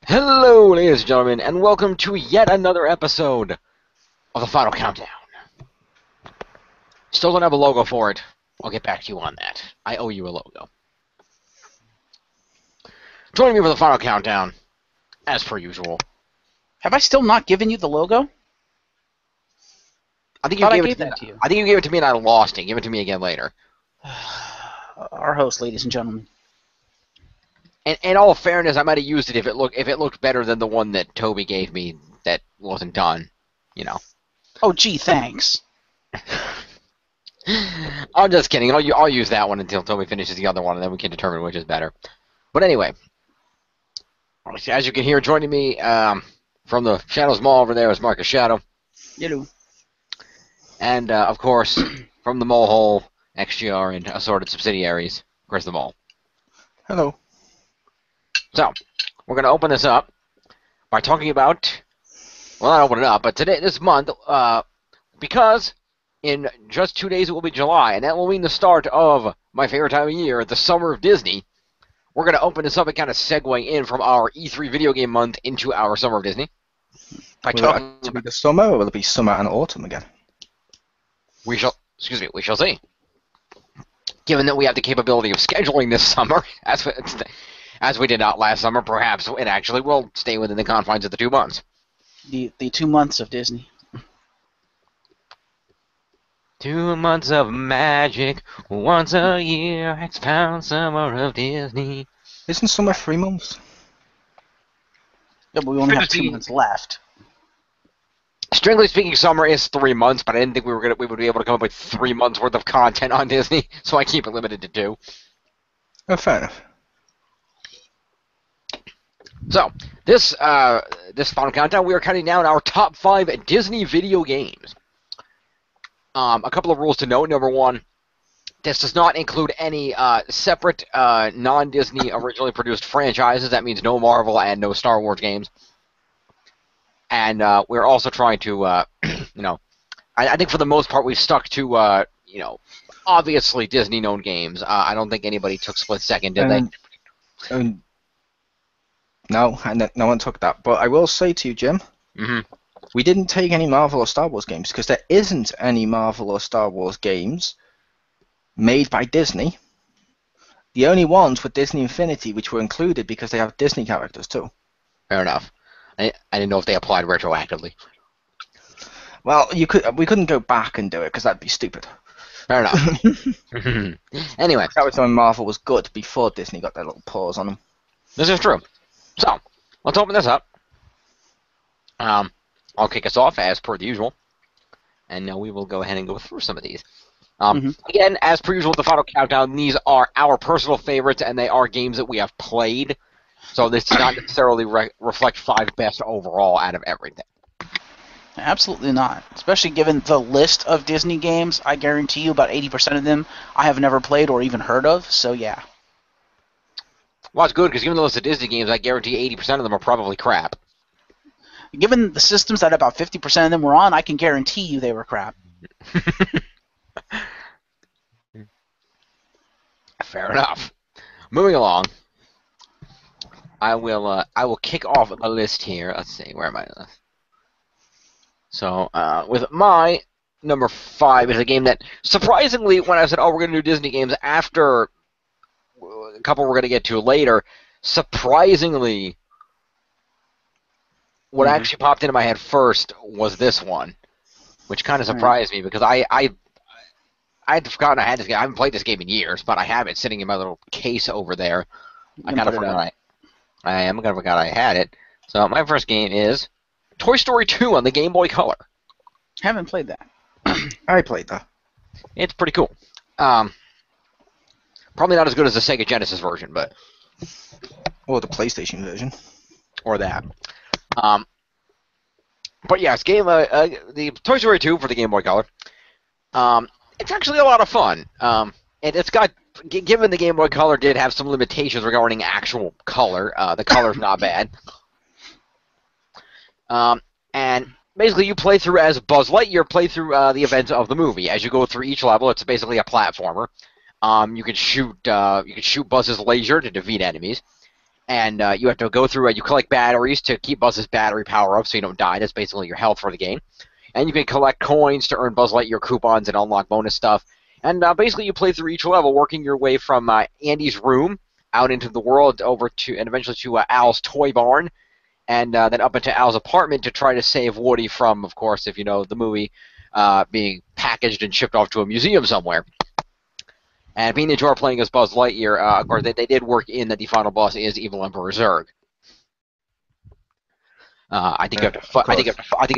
Hello, ladies and gentlemen, and welcome to yet another episode of the Final Countdown. Still don't have a logo for it. I'll get back to you on that. I owe you a logo. Joining me for the Final Countdown, as per usual. Have I still not given you the logo? I think you gave it to me. I think you gave it to me and I lost it. Give it to me again later. Our host, ladies and gentlemen. And in all fairness, I might have used it if it looked better than the one that Toby gave me that wasn't done. You know. Oh, gee, thanks. I'm just kidding. I'll use that one until Toby finishes the other one, and then we can determine which is better. But anyway, as you can hear, joining me from the Shadows Mall over there is Marcus Shadow. Hello. And, of course, from the Mole Hole, XGR, and assorted subsidiaries, Chriz the Mole. Hello. So, we're going to open this up by talking about, well, not open it up, but this month, because in just 2 days it will be July, and that will mean the start of my favorite time of year, the summer of Disney. We're going to open this up and kind of segue in from our E3 video game month into our summer of Disney. Will it be the summer, or will it be summer and autumn again? We shall see. Given that we have the capability of scheduling this summer, as we did not last summer, perhaps it actually will stay within the confines of the 2 months. The 2 months of Disney. 2 months of magic, once a year, expound summer of Disney. Isn't summer 3 months? Yeah, but we only have 2 months left. Strictly speaking, summer is 3 months, but I didn't think we would be able to come up with 3 months worth of content on Disney, so I keep it limited to 2. Oh, fair enough. So, this Final Countdown, we are counting down our top 5 Disney video games. A couple of rules to note. Number one, this does not include any separate non-Disney originally produced franchises. That means no Marvel and no Star Wars games. And we're also trying to, I think for the most part we've stuck to, obviously Disney-known games. I don't think anybody took split second, did they? No, no one took that. But I will say to you, Jim, we didn't take any Marvel or Star Wars games because there isn't any Marvel or Star Wars games made by Disney. The only ones were Disney Infinity, which were included because they have Disney characters too. Fair enough. I didn't know if they applied retroactively. Well, we couldn't go back and do it because that'd be stupid. Fair enough. Anyway, that was when Marvel was good before Disney got their little paws on them. This is true. So let's open this up. I'll kick us off as per the usual, and now we will go ahead and go through some of these. Again, as per usual, the Final Countdown. These are our personal favorites, and they are games that we have played. So this does not necessarily reflect 5 best overall out of everything. Absolutely not. Especially given the list of Disney games, I guarantee you about 80% of them I have never played or even heard of, so yeah. Well, it's good, because given the list of Disney games, I guarantee 80% of them are probably crap. Given the systems that about 50% of them were on, I can guarantee you they were crap. Fair enough. Moving along. I will kick off the list here. Let's see, where am I? So, with my number 5 is a game that, surprisingly, when I said, oh, we're going to do Disney games after a couple we're going to get to later, surprisingly, what actually popped into my head first was this one, which kind of surprised me because I'd forgotten I had this game. I haven't played this game in years, but I have it sitting in my little case over there. I kind of forgot I had it. So my first game is Toy Story 2 on the Game Boy Color. Haven't played that. I played that. It's pretty cool. Probably not as good as the Sega Genesis version, but... Or the PlayStation version. Or that. But yes, the Toy Story 2 for the Game Boy Color. It's actually a lot of fun. It's got, given the Game Boy Color did have some limitations regarding actual color, the color's not bad. And basically you play through as Buzz Lightyear, play through the events of the movie. As you go through each level, it's basically a platformer. You can shoot Buzz's laser to defeat enemies. and you have to go through and you collect batteries to keep Buzz's battery power up so you don't die. That's basically your health for the game. And you can collect coins to earn Buzz Lightyear coupons and unlock bonus stuff. And basically you play through each level, working your way from Andy's room out into the world over to, and eventually to Al's toy barn, and then up into Al's apartment to try to save Woody from, of course, if you know the movie, being packaged and shipped off to a museum somewhere. And being that you are playing as Buzz Lightyear, of course, they did work in that the final boss is Evil Emperor Zurg. I think you have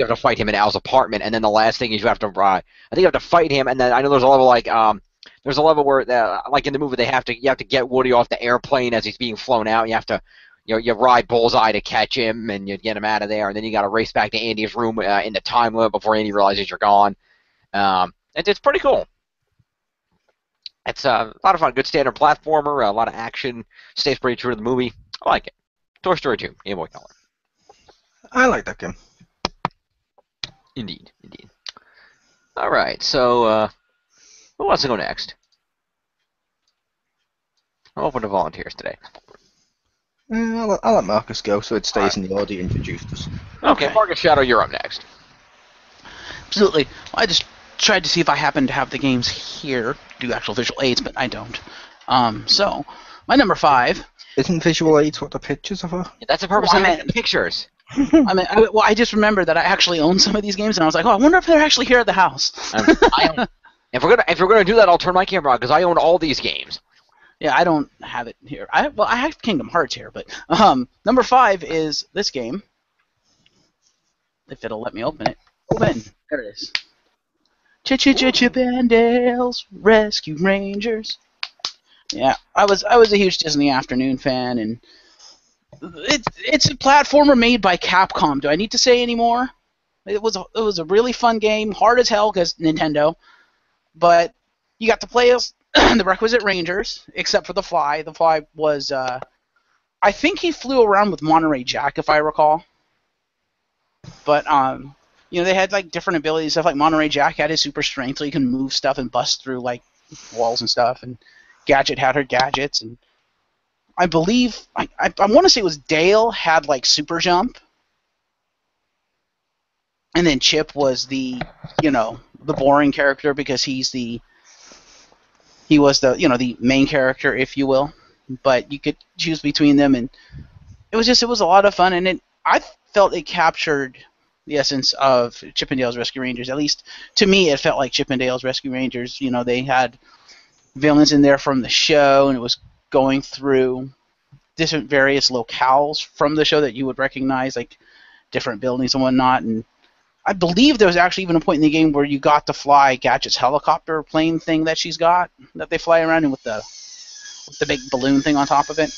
to fight him in Al's apartment, and then the last thing is you have to. I think you have to fight him, and then I know there's a level like there's a level where like in the movie you have to get Woody off the airplane as he's being flown out. You have to you ride Bullseye to catch him, and you get him out of there, and then you got to race back to Andy's room in the time limit before Andy realizes you're gone. It's pretty cool. It's a lot of fun. Good standard platformer, a lot of action. Stays pretty true to the movie. I like it. Toy Story 2, Game Boy Color. I like that game. Indeed. All right, so who wants to go next? I'm open to volunteers today. I'll let Marcus go so it stays in the order you introduced us. Okay, Marcus Shadow, you're up next. Absolutely. Well, I just tried to see if I happen to have the games here, do actual visual aids, but I don't. So, my number 5. Isn't visual aids what the pictures are for? Yeah, that's the purpose of the pictures. I just remembered that I actually own some of these games, and I was like, oh, I wonder if they're actually here at the house. If we're gonna do that, I'll turn my camera on because I own all these games. Yeah, I don't have it here. I have Kingdom Hearts here, but number 5 is this game. If it'll let me open it. Open. There it is. Chip and Dale's Rescue Rangers. Yeah, I was a huge Disney Afternoon fan, and it's a platformer made by Capcom. Do I need to say any more? It was a really fun game, hard as hell because Nintendo, but you got to play as the requisite Rangers, except for the Fly. The Fly was, I think he flew around with Monterey Jack, if I recall. But they had like different abilities. Stuff like Monterey Jack had his super strength, so he can move stuff and bust through like walls and stuff. And Gadget had her gadgets, and I believe I want to say it was Dale had like super jump, and then Chip was the boring character because he was the main character, if you will. But you could choose between them, and it was a lot of fun, and I felt it captured the essence of Chip and Dale's Rescue Rangers. At least to me, it felt like Chip and Dale's Rescue Rangers. They had villains in there from the show, and it was going through different various locales from the show that you would recognize, like different buildings and whatnot. And I believe there was actually even a point in the game where you got to fly Gadget's helicopter plane thing that she's got, that they fly around in with the big balloon thing on top of it.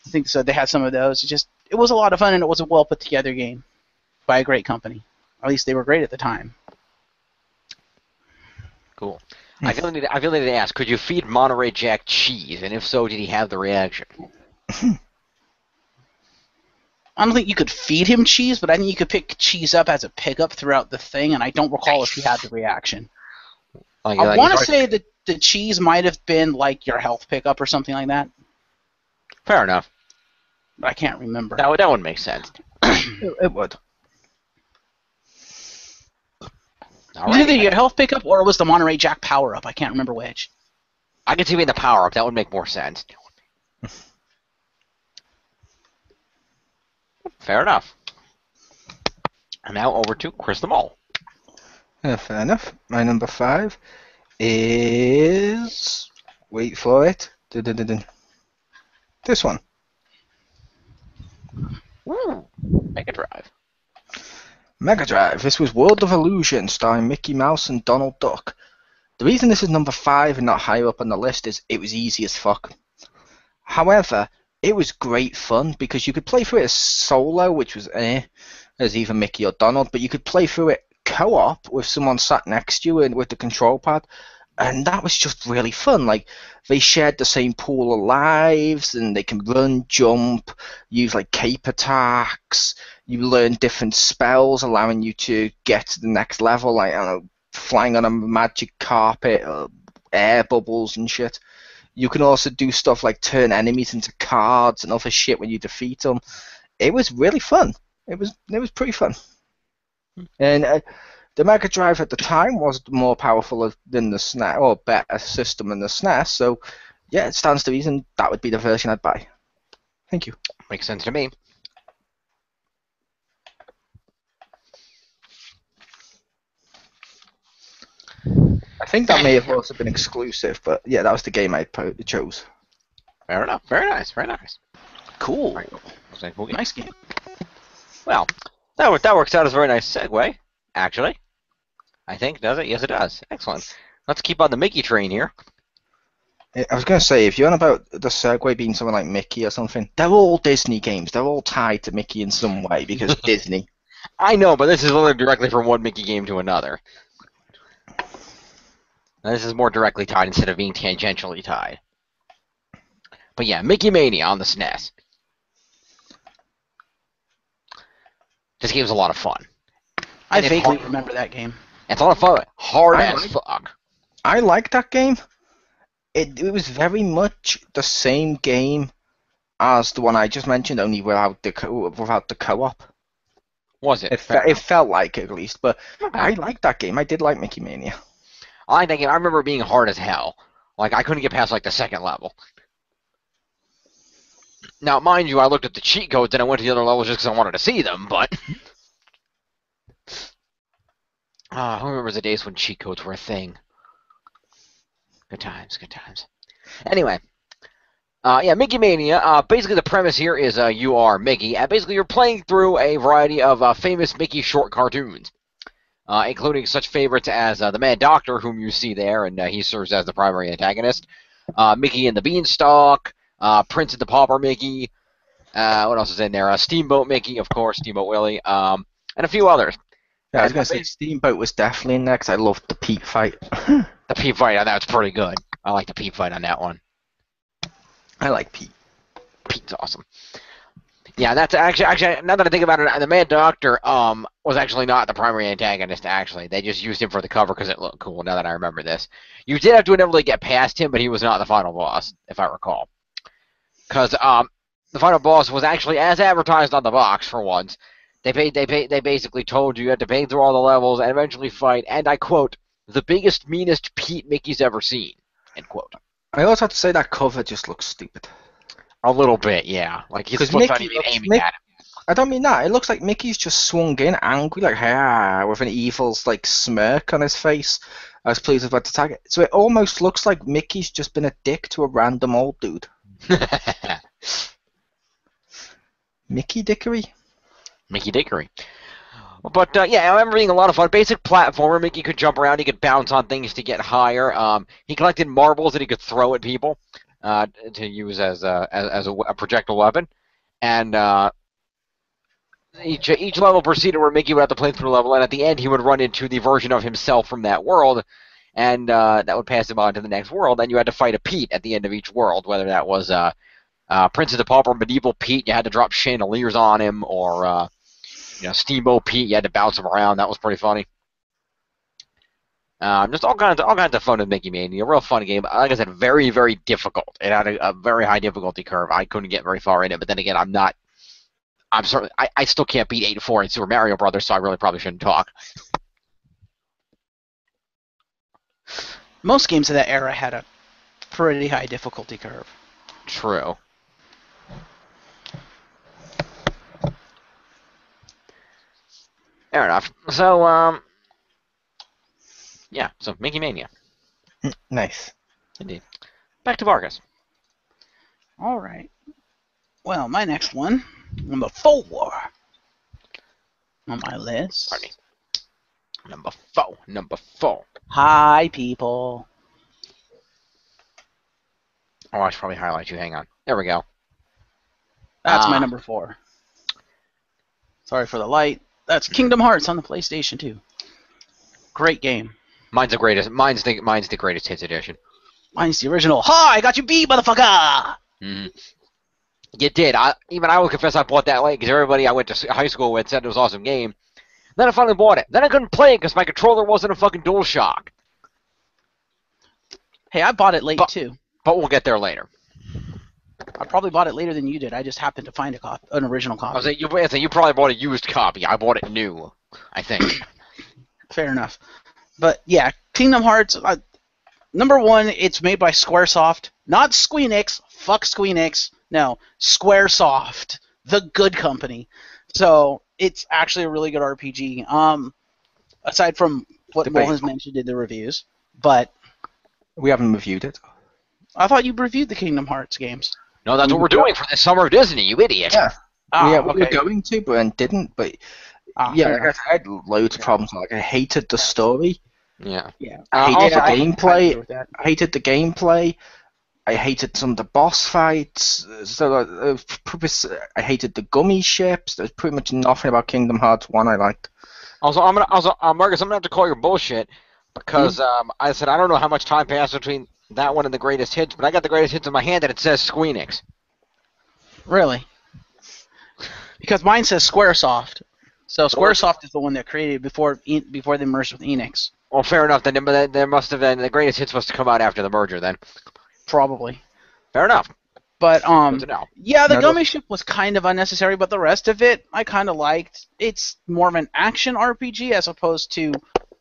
I think so. They had some of those. It was a lot of fun, and it was a well put together game by a great company. At least they were great at the time. Cool. I feel like I need to ask, could you feed Monterey Jack cheese? And if so, did he have the reaction? I don't think you could feed him cheese, but I think you could pick cheese up as a pickup throughout the thing, and I don't recall if he had the reaction. I want to say that the cheese might have been like your health pickup or something like that. Fair enough. But I can't remember. That would make sense. It would. It was either your health pickup or it was the Monterey Jack power-up. I can't remember which. I could see being the power-up. That would make more sense. Fair enough. And now over to Chriz the Mole. Fair enough. My number 5 is... Wait for it. This one. Woo! Mega Drive. Mega Drive. This was World of Illusion, starring Mickey Mouse and Donald Duck. The reason this is number 5 and not higher up on the list is it was easy as fuck. However, it was great fun because you could play through it as solo, which was as either Mickey or Donald, but you could play through it co-op with someone sat next to you and with the control pad, and that was just really fun. Like, they shared the same pool of lives, and they can run, jump, use like cape attacks. You learn different spells, allowing you to get to the next level, like, I don't know, flying on a magic carpet, or air bubbles and shit. You can also do stuff like turn enemies into cards and other shit when you defeat them. It was really fun. It was pretty fun. And the Mega Drive at the time was more powerful than the SNES, or better system than the SNES. So, yeah, it stands to reason that would be the version I'd buy. Thank you. Makes sense to me. I think that may have also been exclusive, but yeah, that was the game I chose. Fair enough. Very nice. Very nice. Cool. Right. Looks like a cool game. Nice game. Well, that works out as a very nice segue, actually. I think, does it? Yes, it does. Excellent. Let's keep on the Mickey train here. I was going to say, if you're on about the segue being something like Mickey or something, they're all Disney games. They're all tied to Mickey in some way because Disney. I know, but this is literally directly from one Mickey game to another. Now, this is more directly tied instead of being tangentially tied. But yeah, Mickey Mania on the SNES. This game's a lot of fun. I vaguely remember that game. It's a lot of fun. Hard as fuck. I like that game. It was very much the same game as the one I just mentioned, only without the co-op. Was it? It felt like it, at least, but Okay. I liked that game. I did like Mickey Mania. I like that game. I remember it being hard as hell. Like, I couldn't get past, like, the second level. Now, mind you, I looked at the cheat codes and I went to the other levels just because I wanted to see them, but... who remembers the days when cheat codes were a thing? Good times, good times. Anyway, yeah, Mickey Mania. Basically, the premise here is you are Mickey, and basically you're playing through a variety of famous Mickey short cartoons, including such favorites as the Mad Doctor, whom you see there, and he serves as the primary antagonist. Mickey and the Beanstalk, Prince and the Pauper Mickey. What else is in there? Steamboat Mickey, of course, Steamboat Willie, and a few others. Yeah, I was going to say Steamboat was definitely in there because I loved the Pete fight. The Pete fight on that's pretty good. I like the Pete fight on that one. I like Pete. Pete's awesome. Yeah, that's actually now that I think about it, the Mad Doctor was actually not the primary antagonist. Actually, they just used him for the cover because it looked cool. Now that I remember this, you did have to inevitably get past him, but he was not the final boss, if I recall. Because the final boss was actually as advertised on the box for once. They basically told you had to pay through all the levels and eventually fight, and I quote, the biggest, meanest Pete Mickey's ever seen, end quote. I also have to say that cover just looks stupid. A little bit, yeah. Like he's supposed to be aiming at him. I don't mean that. It looks like Mickey's just swung in, angry, like, with an evil, like, smirk on his face, as pleased about to attack it. So it almost looks like Mickey's just been a dick to a random old dude. Mickey Dickory? Mickey Dickory. But, yeah, I remember being a lot of fun. Basic platformer. Mickey could jump around. He could bounce on things to get higher. He collected marbles that he could throw at people to use as a projectile weapon. And each level proceeded where Mickey would have to play through a level, and at the end he would run into the version of himself from that world, and that would pass him on to the next world. And you had to fight a Pete at the end of each world, whether that was Prince of the Pauper, Medieval Pete, you had to drop chandeliers on him, or Steamboat Pete, you had to bounce him around. That was pretty funny. Just all kinds of fun with Mickey Mania. A real fun game. Like I said, very, very difficult. It had a very high difficulty curve. I couldn't get very far in it, but then again, I still can't beat 8-4 in Super Mario Brothers, so I really probably shouldn't talk. Most games of that era had a pretty high difficulty curve. True. Fair enough. So, yeah, so Mickey Mania. Nice. Indeed. Back to Vargas. All right. Well, my next one, number 4 on my list. Pardon me. Number 4. Hi, people. Oh, I should probably highlight you. Hang on. There we go. That's my number 4. Sorry for the light. That's Kingdom Hearts on the PlayStation 2. Great game. Mine's the greatest. Mine's the greatest hits edition. Mine's the original. Ha! I got you beat, motherfucker! Mm-hmm. You did. I will confess I bought that late because everybody I went to high school with said it was an awesome game. Then I finally bought it. Then I couldn't play it because my controller wasn't a fucking DualShock. Hey, I bought it late too. but we'll get there later. I probably bought it later than you did. I just happened to find an original I was copy. saying, you probably bought a used copy. I bought it new, I think. Fair enough. But yeah, Kingdom Hearts. Number one, it's made by SquareSoft, not Squeenix. Fuck Squeenix. No, SquareSoft, the good company. So it's actually a really good RPG. Aside from what Mole has mentioned in the reviews, but we haven't reviewed it. I thought you reviewed the Kingdom Hearts games. No, that's what we're doing for this summer of Disney, you idiot. Yeah. Okay. We were going to, but didn't. But yeah, I had loads of problems. Like I hated the story. Yeah. I hated the gameplay. I hated the gameplay. I hated some of the boss fights. So I hated the gummy ships. There's pretty much nothing about Kingdom Hearts 1 I liked. Also, Marcus, I'm gonna have to call your bullshit because I said I don't know how much time passed between that one and the greatest hits, but I got the greatest hits in my hand and it says Squeenix. Really? Because mine says SquareSoft. So SquareSoft is the one that created before they merged with Enix. Well, fair enough. Then there must have been the greatest hits must have come out after the merger. Then Probably. fair enough. But Good to know. yeah, the gummy ship was kind of unnecessary, but the rest of it I kind of liked. It's more of an action RPG as opposed to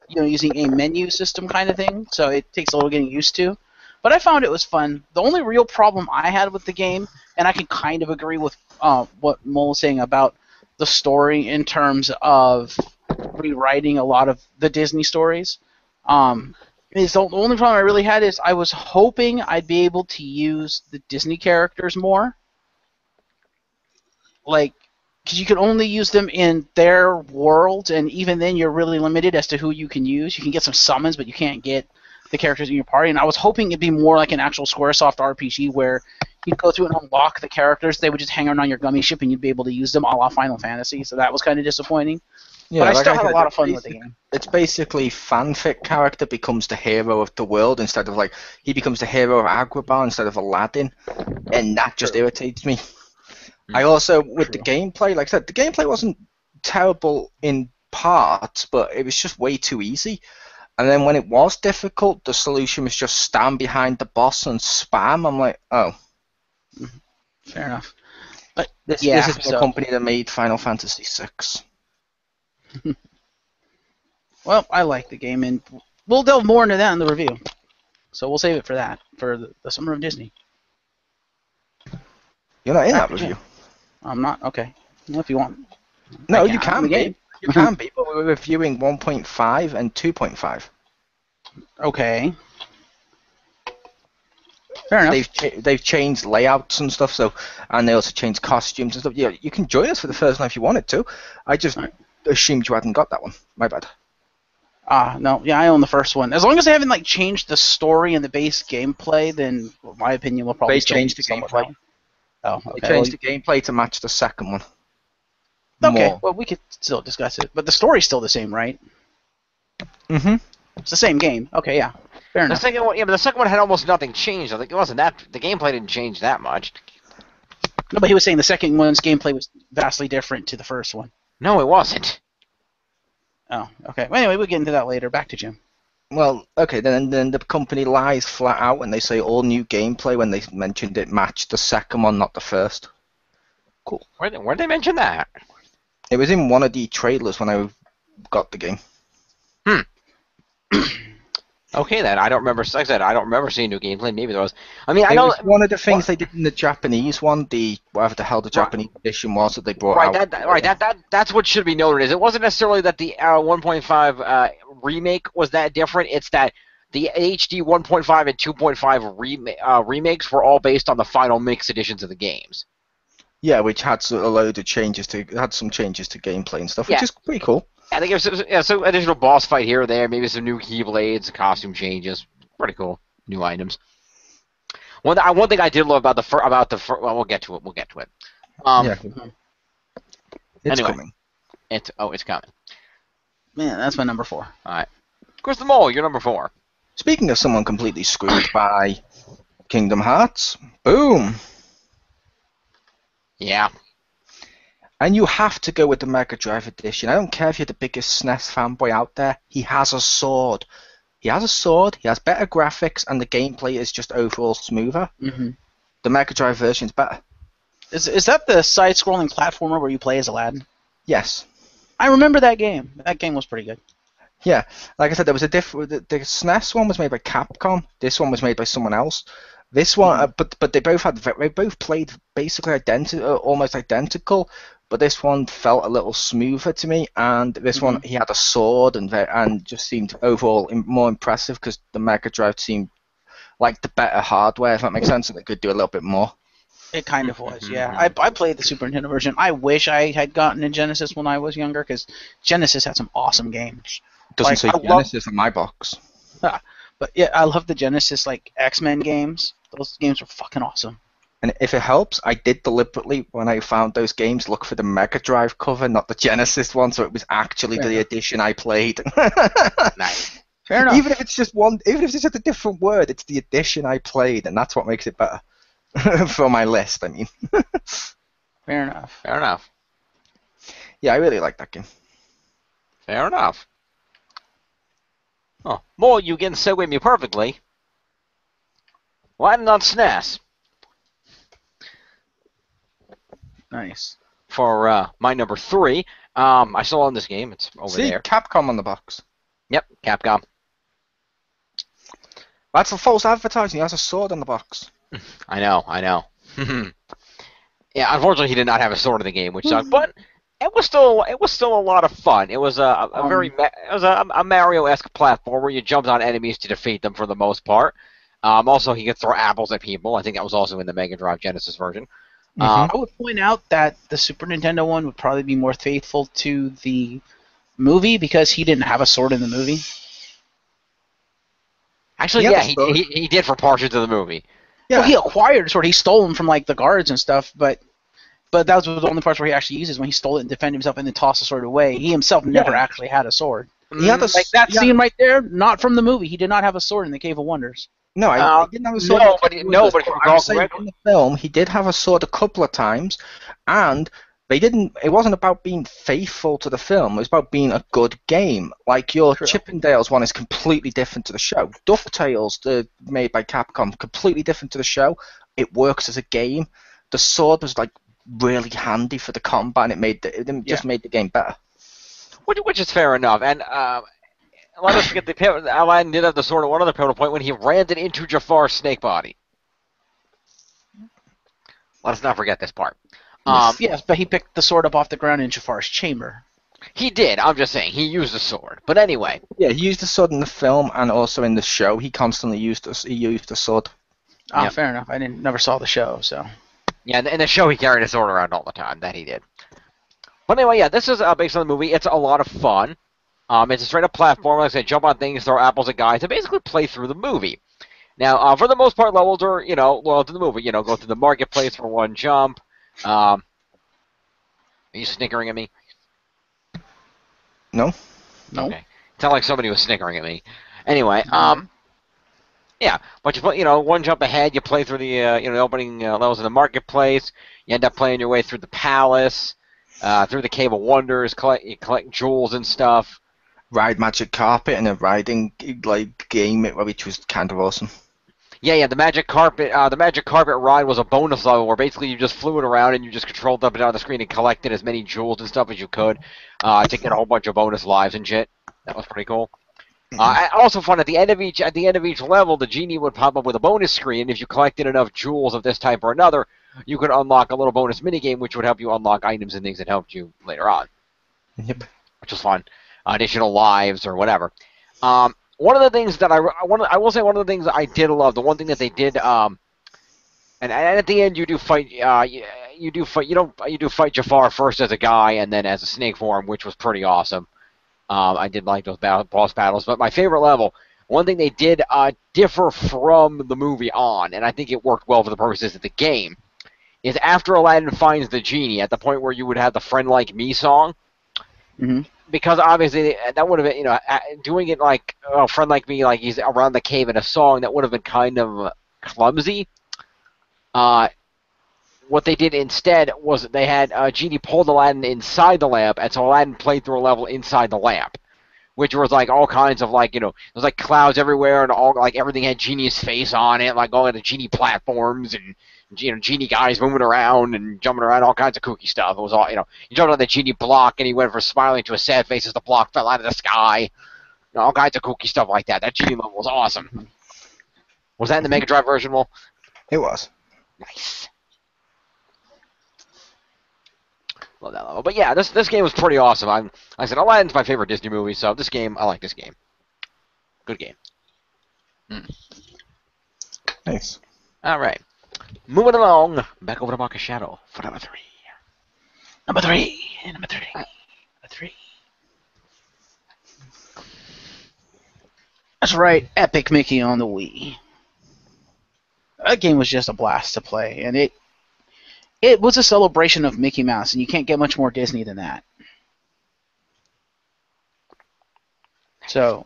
using a menu system kind of thing. So it takes a little getting used to. But I found it was fun. The only real problem I had with the game, and I can kind of agree with what Mole was saying about the story in terms of rewriting a lot of the Disney stories, is the only problem I really had is I was hoping I'd be able to use the Disney characters more. Like, because you can only use them in their world, and even then you're really limited as to who you can use. You can get some summons, but you can't get the characters in your party. And I was hoping it'd be more like an actual SquareSoft RPG where you'd go through and unlock the characters. They would just hang around on your gummy ship, and you'd be able to use them a la Final Fantasy. So that was kind of disappointing. Yeah, but I still had a lot of fun with the game. It's basically fanfic character becomes the hero of the world instead of he becomes the hero of Agrabah instead of Aladdin, and that just irritates me. I also, with the gameplay, like I said, the gameplay wasn't terrible in parts, but it was just way too easy. And then when it was difficult, the solution was just stand behind the boss and spam. I'm like, oh. Fair enough. But this is the company that made Final Fantasy VI. Well, I like the game, and we'll delve more into that in the review. So we'll save it for that, for the Summer of Disney. You're not in that review. I'm not? Okay. Well, if you want. No, you can be. You can be, but we're reviewing 1.5 and 2.5. Okay. Fair enough. They've changed layouts and stuff, and they also changed costumes and stuff. Yeah, you can join us for the first one if you wanted to. I just assumed you hadn't got that one. My bad. No. Yeah, I own the first one. As long as they haven't changed the story and the base gameplay, then my opinion will probably change the gameplay. Oh, okay. They changed the gameplay to match the second one. Okay, well, we could still discuss it. But the story's still the same, right? Mm-hmm. It's the same game. Okay, yeah. Fair enough. But the second one had almost nothing changed. I think it wasn't that... The gameplay didn't change that much. No, but he was saying the second one's gameplay was vastly different to the first one. No, it wasn't. Oh, okay. Well, anyway, we'll get into that later. Back to Jim. Well, okay, then the company lies flat out when they say all new gameplay when they mentioned it matched the second one, not the first. Cool. Where'd they mention that? It was in one of the trailers when I got the game. Okay, then. I don't remember. Like I said, I don't remember seeing new gameplay. Maybe there was. I mean, I it know... was one of the things they did in the Japanese one, whatever the hell the Japanese edition was that they brought out. That's what should be noted. Is it wasn't necessarily that the 1.5 remake was that different. It's that the HD 1.5 and 2.5 remakes were all based on the final mix editions of the games. Yeah, which had a load of changes had some changes to gameplay and stuff, which is pretty cool. I think there's some additional boss fight here or there, maybe some new keyblades, costume changes. Pretty cool, new items. One thing I did love about well, we'll get to it. It's coming. It's coming. Man, that's my number 4. All right, Chriz the Mole, you're number 4. Speaking of someone completely screwed by Kingdom Hearts, boom. Yeah. And you have to go with the Mega Drive edition. I don't care if you're the biggest SNES fanboy out there. He has a sword. He has a sword, he has better graphics, and the gameplay is just overall smoother. Mm-hmm. The Mega Drive version's better. Is that the side-scrolling platformer where you play as Aladdin? Yes. I remember that game. That game was pretty good. Yeah, like I said, there was a the SNES one was made by Capcom. This one was made by someone else. This one, but they both played basically identical, almost identical. But this one felt a little smoother to me, and this one he had a sword and just seemed overall more impressive because the Mega Drive seemed like the better hardware, if that makes sense, and it could do a little bit more. It kind of was, yeah. I played the Super Nintendo version. I wish I had gotten a Genesis when I was younger, because Genesis had some awesome games. Doesn't say Genesis on my box. But yeah, I love the Genesis, like, X-Men games. Those games were fucking awesome. And if it helps, I did deliberately, when I found those games, look for the Mega Drive cover, not the Genesis one, so it was actually the edition I played. Nice. Fair enough. Even if it's just a different word, it's the edition I played, and that's what makes it better. For my list, I mean. Fair enough. Fair enough. Yeah, I really like that game. Fair enough. Oh, Mole, you can segue me perfectly. Latin on SNES. Nice. For my number 3, I still own this game. It's over there. Capcom on the box. Yep, Capcom. That's a false advertising. He has a sword on the box. I know. Yeah, unfortunately, he did not have a sword in the game, which sucked. But it was still a lot of fun. It was a Mario-esque platform where you jumped on enemies to defeat them for the most part. Also, he could throw apples at people. I think that was also in the Mega Drive Genesis version. I would point out that the Super Nintendo one would probably be more faithful to the movie because he didn't have a sword in the movie. Actually, yeah, he did for portions of the movie. Yeah. Well, he acquired a sword. He stole them from like the guards and stuff, but that was the only parts where he actually uses when he stole it and defended himself and then tossed the sword away. He himself never actually had a sword. He had like that scene right there, not from the movie. He did not have a sword in the Cave of Wonders. No, I didn't have a sword. But in the film, he did have a sword a couple of times, and they didn't. It wasn't about being faithful to the film. It was about being a good game. Like your Chippendales one is completely different to the show. DuckTales, made by Capcom, completely different to the show. It works as a game. The sword was like really handy for the combat, and it just made the game better. Which is fair enough, and let us forget Aladdin did have the sword at one other pivotal point when he rammed it into Jafar's snake body. Let us not forget this part. Yes, but he picked the sword up off the ground in Jafar's chamber. He did. I'm just saying he used the sword. But anyway. Yeah, he used the sword in the film and also in the show. He constantly used the sword. Fair enough. I never saw the show, so. Yeah, in the show he carried a sword around all the time. That he did. But anyway, yeah, this is based on the movie. It's a lot of fun. It's a straight-up platform. Like I said, jump on things, throw apples at guys, and basically play through the movie. Now, for the most part, levels are, loyal to the movie. Go through the marketplace for one jump. Are you snickering at me? No. Okay. It sounded like somebody was snickering at me. Anyway, yeah, but you play, one jump ahead. You play through the, the opening levels in the marketplace. You end up playing your way through the palace, through the Cave of Wonders. You collect jewels and stuff. Ride Magic Carpet in a riding game, which was kind of awesome. Yeah, the Magic Carpet ride was a bonus level where basically you just flew it around and you just controlled up and down the screen and collected as many jewels and stuff as you could to get a whole bunch of bonus lives and shit. That was pretty cool. Also fun, at the end of each level, the genie would pop up with a bonus screen. If you collected enough jewels of this type or another, you could unlock a little bonus minigame which would help you unlock items and things that helped you later on. Yep. Which was fun. Additional lives or whatever. One of the things that I will say, one of the things I did love, the one thing that they did, and at the end you do fight, you do fight Jafar first as a guy and then as a snake form, which was pretty awesome. I did like those boss battles, but my favorite level, one thing they did differ from the movie on, and I think it worked well for the purposes of the game, is after Aladdin finds the genie, at the point where you would have the "Friend Like Me" song. Mm-hmm. Because obviously that would have been, doing it like a friend like me, like he's around the cave in a song, that would have been kind of clumsy. What they did instead was they had Genie pulled Aladdin inside the lamp, and so Aladdin played through a level inside the lamp, which was like all kinds of like there's like clouds everywhere and all like everything had Genie's face on it, like all the Genie platforms and Genie guys moving around and jumping around, all kinds of kooky stuff. It was all you jumped on the Genie block and he went from smiling to a sad face as the block fell out of the sky. All kinds of kooky stuff like that. That Genie level was awesome. Was that in the Mega Drive version, Will? It was. Nice. Love that level. But yeah, this game was pretty awesome. Like I said, Aladdin's my favorite Disney movie, so I like this game. Good game. Nice. All right. Moving along, back over to Mark of Shadow for number 3. Number three. Number three. That's right, Epic Mickey on the Wii. That game was just a blast to play, and it was a celebration of Mickey Mouse, and you can't get much more Disney than that. So,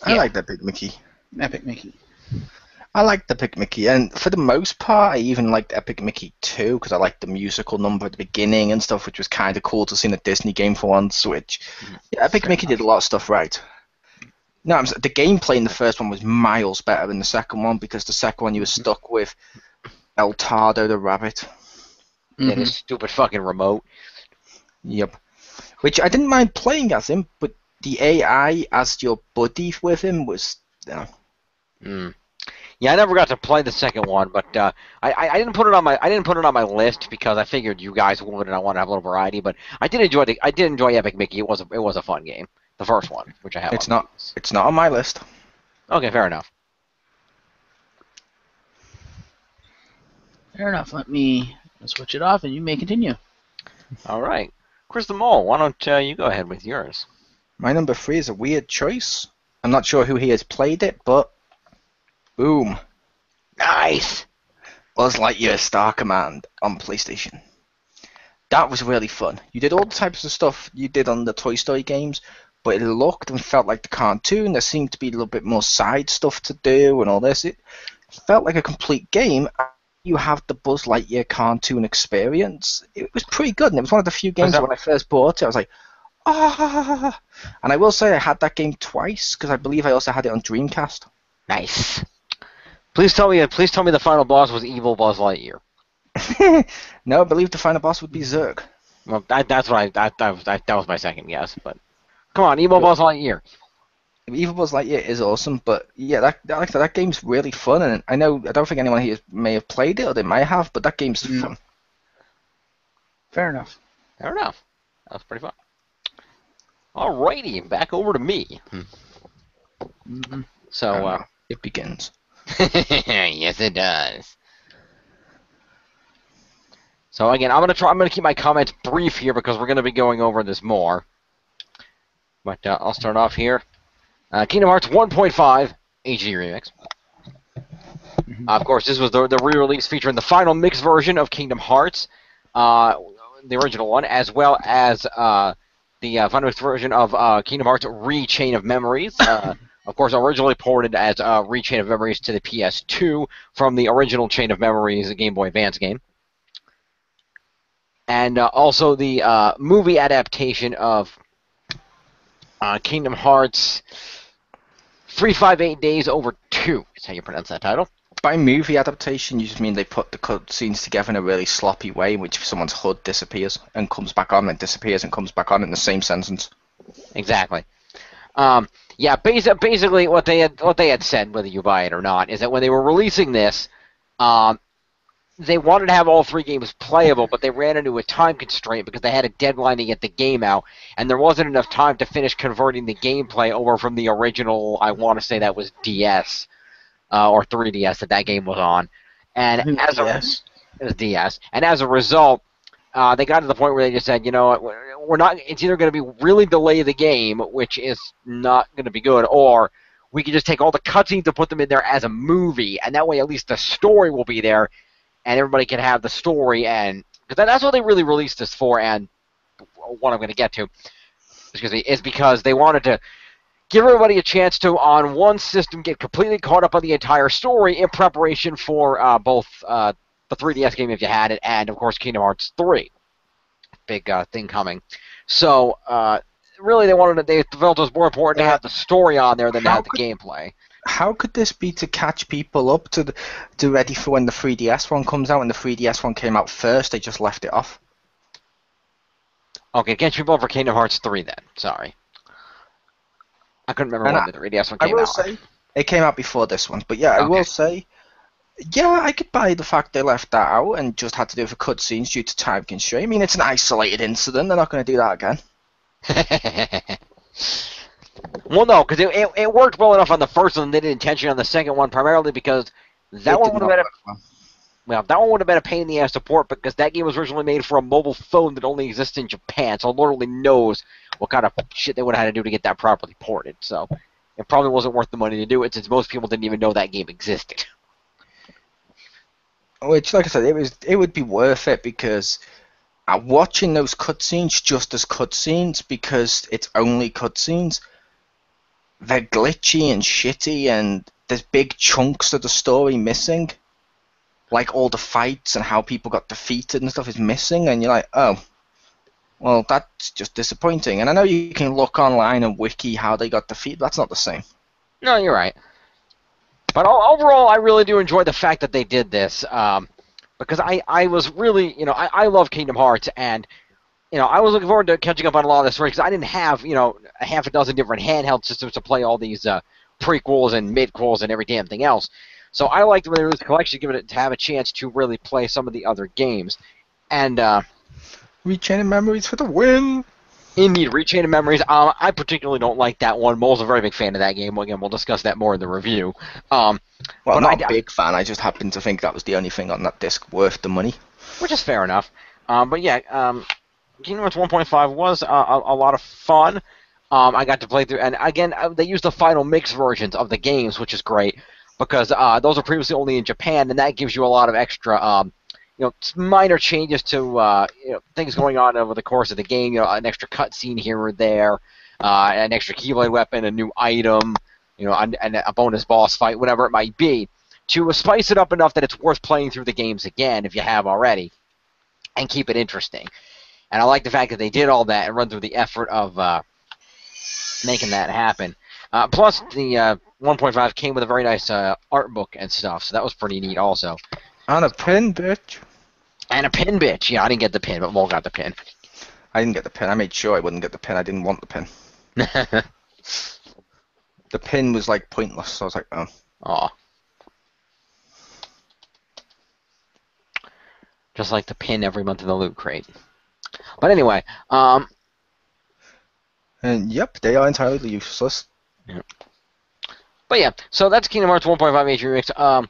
I like that Epic Mickey. Epic Mickey. I liked Epic Mickey, and for the most part, I even liked Epic Mickey 2 because I liked the musical number at the beginning and stuff, which was kind of cool to see in a Disney game for once. Which Epic Mickey did a lot of stuff right. No, the gameplay in the first one was miles better than the second one because the second one you were stuck with El Tardo the rabbit. Yeah, this stupid fucking remote. Yep. Which I didn't mind playing as him, but the AI as your buddy with him was. Yeah, I never got to play the second one, but I didn't put it on my list because I figured you guys would and I want to have a little variety. But I did enjoy Epic Mickey. It was a fun game. The first one, which I have. It's not on my list. Okay, fair enough. Fair enough. Let me switch it off, and you may continue. All right, Chriz the Mole. Why don't you go ahead with yours? My number 3 is a weird choice. I'm not sure who here has played it, but boom, Nice. Buzz Lightyear Star Command on PlayStation. That was really fun. You did all the types of stuff you did on the Toy Story games, but it looked and felt like the cartoon. There seemed to be a little bit more side stuff to do and all this. It felt like a complete game. You have the Buzz Lightyear cartoon experience. It was pretty good, and it was one of the few games that when I first bought it, I was like, ah! And I will say I had that game twice, because I believe I also had it on Dreamcast. Nice. Please tell me the final boss was evil Buzz Lightyear. No, I believe the final boss would be Zurg. Well, that was my second guess, but come on, evil Buzz Lightyear. Evil Buzz Lightyear is awesome, but yeah, that game's really fun, and I don't think anyone here may have played it, or they might have, but that game's fun. Fair enough. Fair enough. That was pretty fun. Alrighty, back over to me. So it begins. Yes, it does. So again, I'm gonna keep my comments brief here because we're gonna be going over this more. But I'll start off here. Kingdom Hearts 1.5 HD Remix. Of course, this was the re-release featuring the final mixed version of Kingdom Hearts, the original one, as well as the final mixed version of Kingdom Hearts Re-Chain of Memories. Of course, originally ported as Re-Chain of Memories to the PS2 from the original Chain of Memories Game Boy Advance game. And also the movie adaptation of Kingdom Hearts 358 Days Over 2 is how you pronounce that title. By movie adaptation, you just mean they put the cutscenes together in a really sloppy way in which someone's HUD disappears and comes back on and disappears and comes back on in the same sentence. Exactly. Yeah, basically what they had said, whether you buy it or not, is that when they were releasing this, they wanted to have all 3 games playable, but they ran into a time constraint because they had a deadline to get the game out, and there wasn't enough time to finish converting the gameplay over from the original, I want to say that was DS, or 3DS that game was on. And it was DS. And as a result, they got to the point where they just said, you know what, we're not, it's either going to be really delay the game, which is not going to be good, or we can just take all the cutscenes and put them in there as a movie, and that way at least the story will be there, and everybody can have the story, and because that's what they really released this for, and what I'm going to get to is because they wanted to give everybody a chance to, on one system, get completely caught up on the entire story in preparation for both the 3DS game if you had it, and of course Kingdom Hearts 3. Big thing coming. So really they felt it was more important to have the story on there than to have the gameplay. How could this be to catch people up to ready for when the 3DS one comes out? When the 3DS one came out first, they just left it off. Okay, catch people up for Kingdom Hearts 3 then. Sorry. I couldn't remember when the 3DS one came out. I will say, it came out before this one, but yeah, I will say, yeah, I could buy the fact they left that out and just had to do it for cutscenes due to time constraint. I mean, it's an isolated incident. They're not going to do that again. Well, no, because it worked well enough on the first one. They did intentionally on the second one, primarily because that one would have been a pain in the ass to port, because that game was originally made for a mobile phone that only exists in Japan. So Lord only knows what kind of shit they would have had to do to get that properly ported. So it probably wasn't worth the money to do it, since most people didn't even know that game existed. Which, like I said, it would be worth it, because watching those cutscenes just as cutscenes, because it's only cutscenes, they're glitchy and shitty, and there's big chunks of the story missing. Like all the fights and how people got defeated and stuff is missing, and you're like, oh, well, that's just disappointing. And I know you can look online and wiki how they got defeated, but that's not the same. No, you're right. But overall, I really do enjoy the fact that they did this, because I was really, I love Kingdom Hearts, and, I was looking forward to catching up on a lot of the story, because I didn't have, a half a dozen different handheld systems to play all these prequels and midquels and every damn thing else. So I liked when they released the collection, to have a chance to really play some of the other games. And Rechain of Memories for the win! Indeed, Rechain of Memories. I particularly don't like that one. Mole's a very big fan of that game. Again, we'll discuss that more in the review. Well, I'm not a big fan. I just happened to think that was the only thing on that disc worth the money. Which is fair enough. But yeah, Kingdom Hearts 1.5 was a lot of fun. I got to play through, and again, they used the final mix versions of the games, which is great, because those are previously only in Japan, and that gives you a lot of extra, minor changes to, things going on over the course of the game. An extra cutscene here or there, an extra Keyblade weapon, a new item, and a bonus boss fight, whatever it might be, to spice it up enough that it's worth playing through the games again if you have already, and keep it interesting. And I like the fact that they did all that and run through the effort of making that happen. Plus, the 1.5 came with a very nice art book and stuff, so that was pretty neat also. And a pin, bitch. And a pin, bitch. Yeah, I didn't get the pin, but Mole got the pin. I didn't get the pin. I made sure I wouldn't get the pin. I didn't want the pin. The pin was, pointless, so I was like, oh. Aw. Just like the pin every month in the loot crate. But anyway, and yep, they are entirely useless. Yep. But yeah, so that's Kingdom Hearts 1.5 HD Remix.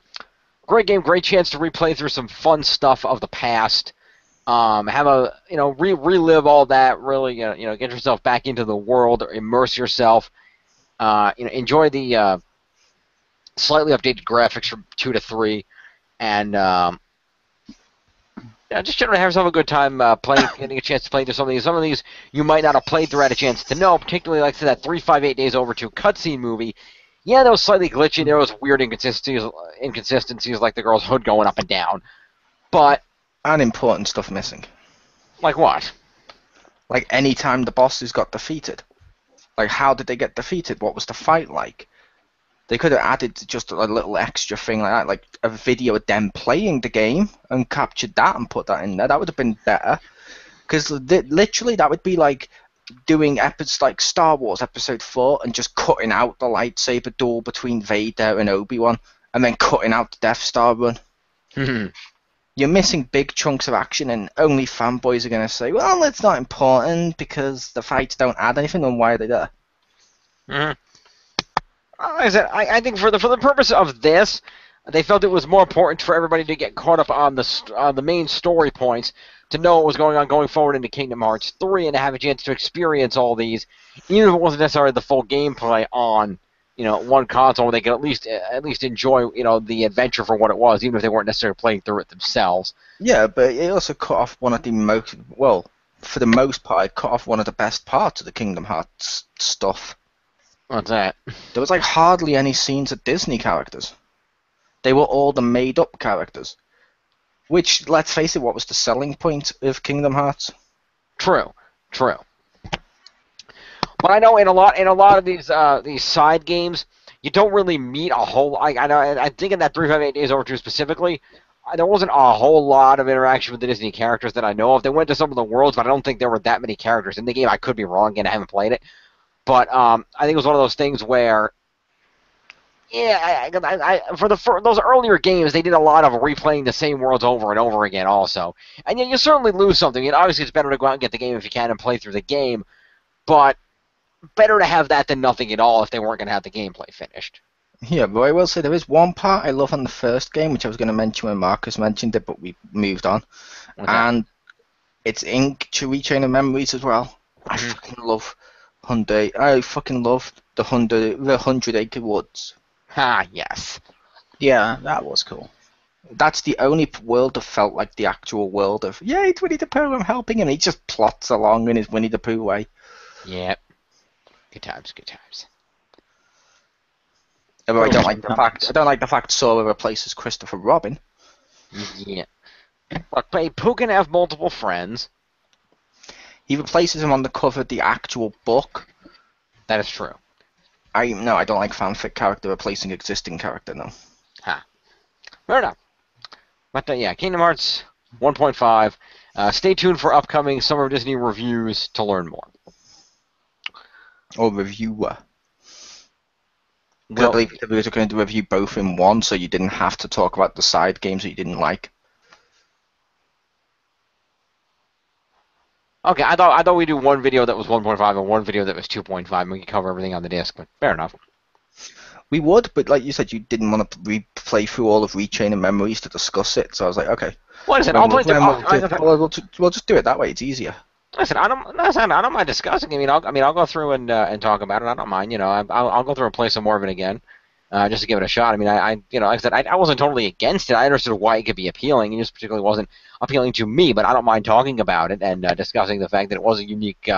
Great game, great chance to replay through some fun stuff of the past. Have a relive all that. Really, get yourself back into the world, immerse yourself. Enjoy the slightly updated graphics from 2 to 3, and just generally have yourself a good time playing, getting a chance to play through some of these. Some of these you might not have played through, had a chance to know, particularly like that 358 Days Over 2 cutscene movie. Yeah, that was slightly glitchy. There was weird inconsistencies like the girl's hood going up and down. But unimportant stuff missing. Like what? Like any time the bosses got defeated. Like, how did they get defeated? What was the fight like? They could have added just a little extra thing like that, like a video of them playing the game and captured that and put that in there. That would have been better. Because literally that would be like doing episodes like Star Wars Episode 4 and just cutting out the lightsaber duel between Vader and Obi-Wan and then cutting out the Death Star run. You're missing big chunks of action, and only fanboys are going to say, well, it's not important because the fights don't add anything, and why are they there? Like I said, I think for the purpose of this, they felt it was more important for everybody to get caught up on the main story points, to know what was going on going forward into Kingdom Hearts 3, and to have a chance to experience all these, even if it wasn't necessarily the full gameplay on one console, where they could at least enjoy the adventure for what it was, even if they weren't necessarily playing through it themselves. Yeah, but it also cut off one of the most, well, for the most part, it cut off one of the best parts of the Kingdom Hearts stuff. What's that? There was hardly any scenes of Disney characters. They were all the made-up characters. Which, let's face it, what was the selling point of Kingdom Hearts? True. But I know in a lot of these side games, you don't really meet a whole. I know. I think in that 358 Days Over 2 specifically, there wasn't a whole lot of interaction with the Disney characters that I know of. They went to some of the worlds, but I don't think there were that many characters in the game. I could be wrong, and I haven't played it. But I think it was one of those things where, yeah, for those earlier games, they did a lot of replaying the same worlds over and over again, also. And you certainly lose something. Obviously, it's better to go out and get the game if you can and play through the game, but better to have that than nothing at all if they weren't going to have the gameplay finished. Yeah, but I will say there is one part I love on the first game, which I was going to mention when Marcus mentioned it, but we moved on. And it's in Chain of Memories as well. I fucking love Hyundai. I fucking love the 100 Acre Woods. Ah, yes. Yeah, that was cool. That's the only world that felt like the actual world of, yay, it's Winnie the Pooh, I'm helping him. He just plots along in his Winnie the Pooh way. Yep. Good times, good times. Although I don't like the fact Sora replaces Christopher Robin. Yeah. Look, Pooh can have multiple friends. He replaces him on the cover of the actual book. That is true. I don't like fanfic character replacing existing character, no. Fair enough. But yeah, Kingdom Hearts 1.5. Stay tuned for upcoming Summer of Disney reviews to learn more. Or reviewer. I believe we were going to review both in one, so you didn't have to talk about the side games that you didn't like. Okay, I thought we'd do one video that was 1.5 and one video that was 2.5, and we could cover everything on the disc, but fair enough. We would, but like you said, you didn't want to replay through all of Rechain and Memories to discuss it, so I was like, okay. What is it? We'll just do it that way, it's easier. Listen, I don't mind discussing. I'll go through and talk about it. I don't mind. I'll go through and play some more of it again, just to give it a shot. Like I said, I wasn't totally against it. I understood why it could be appealing. It just particularly wasn't appealing to me. But I don't mind talking about it and discussing the fact that it was a unique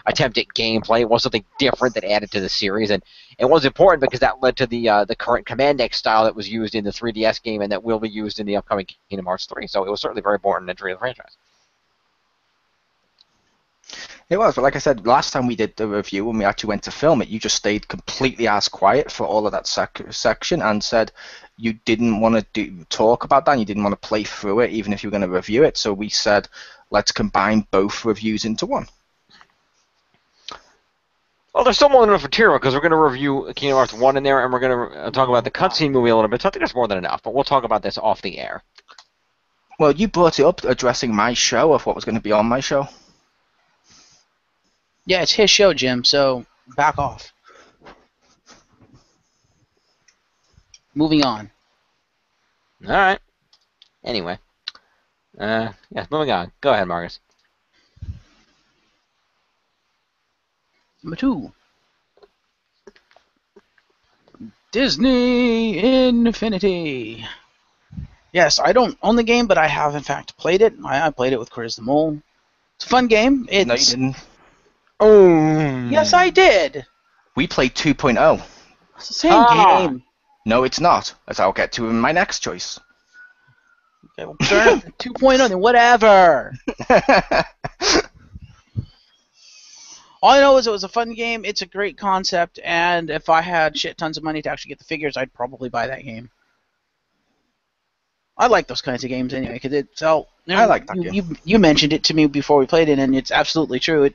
attempt at gameplay. It was something different that added to the series, and it was important because that led to the current Command X style that was used in the 3DS game and that will be used in the upcoming Kingdom Hearts 3. So it was certainly very important entry of the franchise. It was, but like I said, last time we did the review, when we actually went to film it, you just stayed completely as quiet for all of that section and said you didn't want to talk about that, and you didn't want to play through it, even if you were going to review it. So we said, let's combine both reviews into one. Well, there's still more than enough material because we're going to review Kingdom Hearts 1 in there, and we're going to talk about the cutscene movie a little bit. So I think there's more than enough, but we'll talk about this off the air. Well, you brought it up addressing my show of what was going to be on my show. Yeah, it's his show, Jim, so back off. Moving on. All right. Anyway. Moving on. Go ahead, Marcus. Number 2. Disney Infinity. Yes, I don't own the game, but I have, in fact, played it. I played it with Chriz the Mole. It's a fun game. No, you didn't. Oh. Yes, I did. We played 2.0. It's the same game. No, it's not. As I'll get to in my next choice. Okay, well, turn it to 2.0, then whatever. All I know is it was a fun game. It's a great concept, and if I had shit tons of money to actually get the figures, I'd probably buy that game. I like those kinds of games anyway, because it's all. I like that game. You mentioned it to me before we played it, and it's absolutely true.